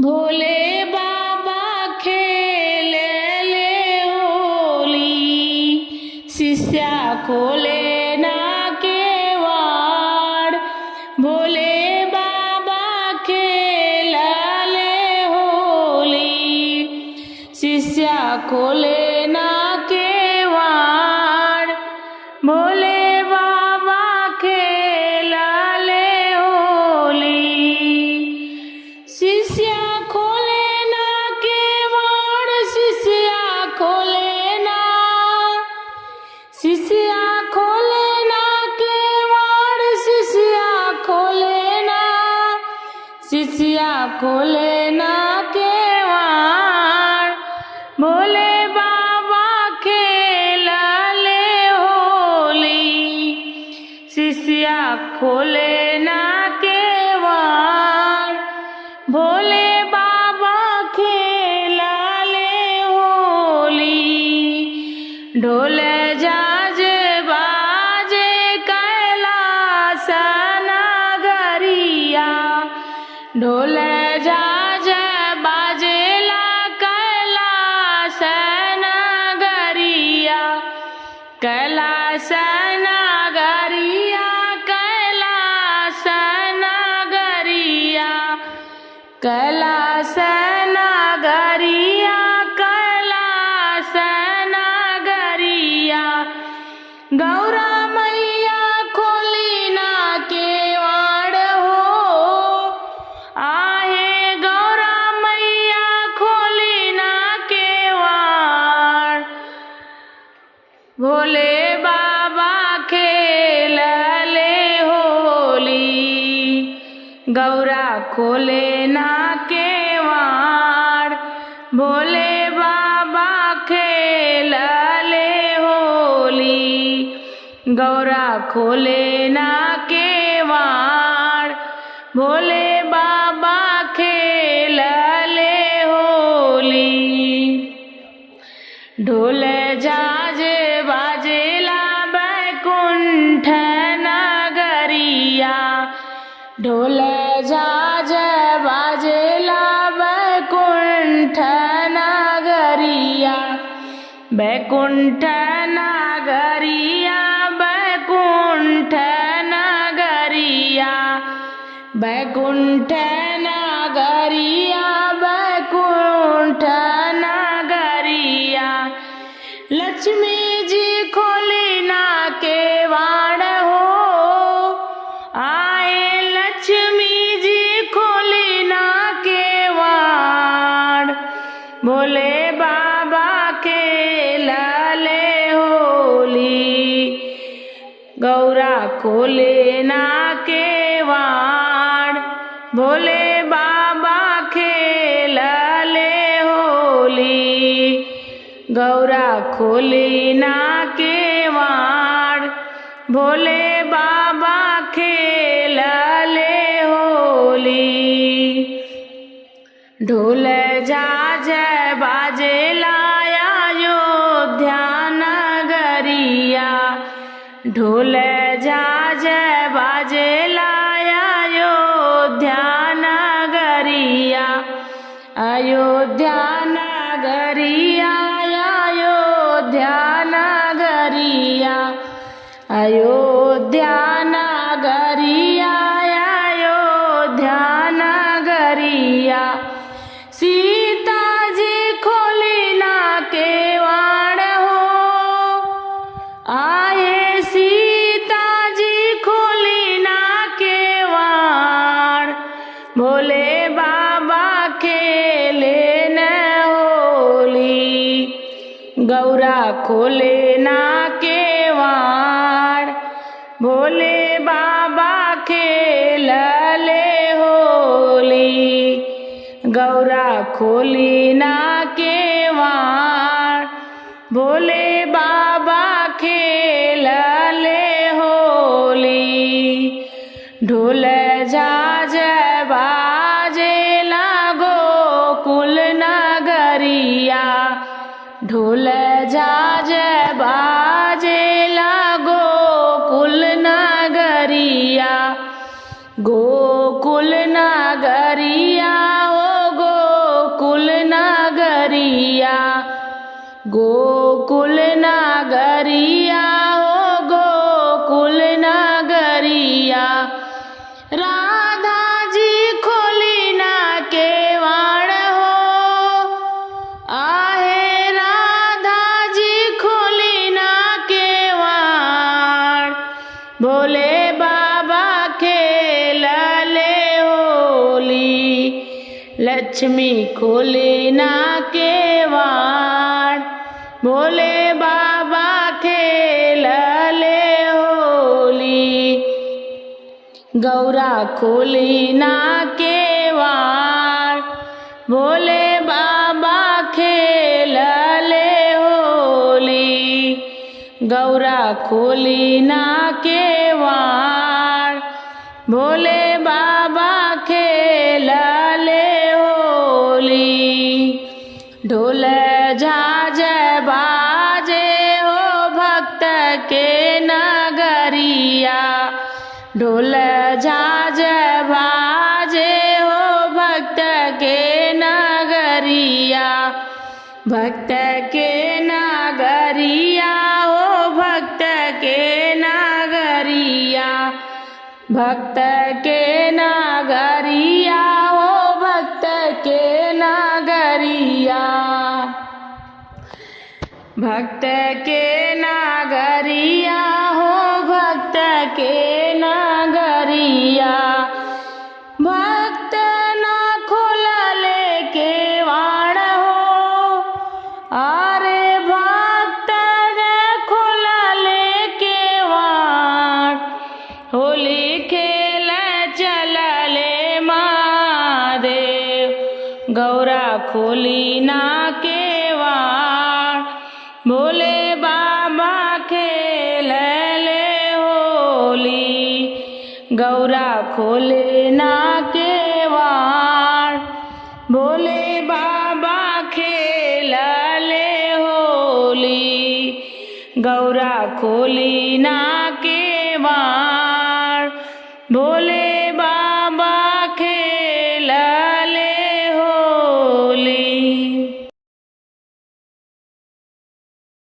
भोले बाबा खेले ले होली, शिष्या खोले ना केवाड़। भोले बाबा खेला ले होली, शिष्या खोले ना केवाड़। भोले बाबा खेला ले होली, शिष्या खोले ना केवाड़। शिष्या खोले ना, शिष्या खोले ना केवाड़। शिष्या खोले ना, शिष्या खोले ना केवाड़। भोले बाबा खेला ले होली, शिष्या खोले ना केवाड़। भोले बाबा खेला ले होली, ढोल झाज बाजे कैलाश नगरिया। ढोल झाज बाजेला कैलाश नगरिया। कैलाश नगरिया, कैलाश नगरिया, कैलाश नगरिया, कैलाश नगरिया। गौरा मैया खोली ना केवाड़ हो, आहे गौरा मैया खोली ना केवाड़। भोले बाबा खेला ले होली, गौरा खोले ना केवाड़। भोले बाबा खेला ले होली, गौरा खोले ना केवाड़। भोले बाबा खेला ले होली, ढोल झाज बाजेला बैकुंठ नगरिया। ढोल झाज बाजेला बैकुंठ नगरिया। बैकुंठ नगरिया, बैकुंठ नगरिया, बैकुंठ नगरिया, बैकुंठ नगरिया। लक्ष्मी जी खोली ना केवाड़ हो, आए लक्ष्मी जी खोली ना केवाड़। भोले बाबा खेला ले होली, गौरा खोले ना केवाड़। भोले बाबा खेला ले होली, गौरा खोले ना केवाड़। भोले बाबा खेला ले होली, ढोल झाज बाजेला अयोध्या नगरिया। ढोल झाज बाजेला अयोध्या नगरिया। अयोध्या नगरिया, अयोध्या नगरिया, अयोध्या नगरिया, अयोध्या नगरिया। सीता जी खोली ना केवाड़ हो, आए सीता जी खोली ना केवाड़। भोले बाबा खेले न होली, गौरा खोले ना केवाड़। भोले बाबा खेला ले होली, गौरा खोली ना केवाड़। भोले बाबा खेला ले होली, ढोल झाज बाजेला गोकुल नगरिया। ढोल झाज बाजेला गोकुल नगरिया। गोकुल नगरिया, ओ गो गोकुल नगरिया हो गोकुल नगरिया, राधा जी खोली ना केवाड़ हो, आहे राधा जी खोली ना केवाड़, भोले बाबा खेल ले होली, लक्ष्मी खोली ना केवाड़, भोले बाबा खेल ले होली, गौरा खोली ना केवाड़, भोले बाबा खेल ले होली, गौरा खोली ना केवाड़, भोले बाबा खेल ले होली, ढोल झांझ बाजे हो भक्त के नगरिया, ढोल झांझ बाजे हो भक्त के नगरिया, भक्त के नगरिया हो भक्त के नगरिया, भक्त के नगरिया हो भक्त के नगरिया, भक्त के नगरिया हो भक्त के नगरिया, भक्त ना खोलले केवाड़ हो, अरे भक्त ने खोलले केवाड़, होली खेल चलले महादेव, गौरा खोली ना केवाड़, भोले बाबा खेल ले होली, गौरा खोले ना केवाड़, भोले बाबा खेल ले होली, गौरा खोली ना केवाड़, भोले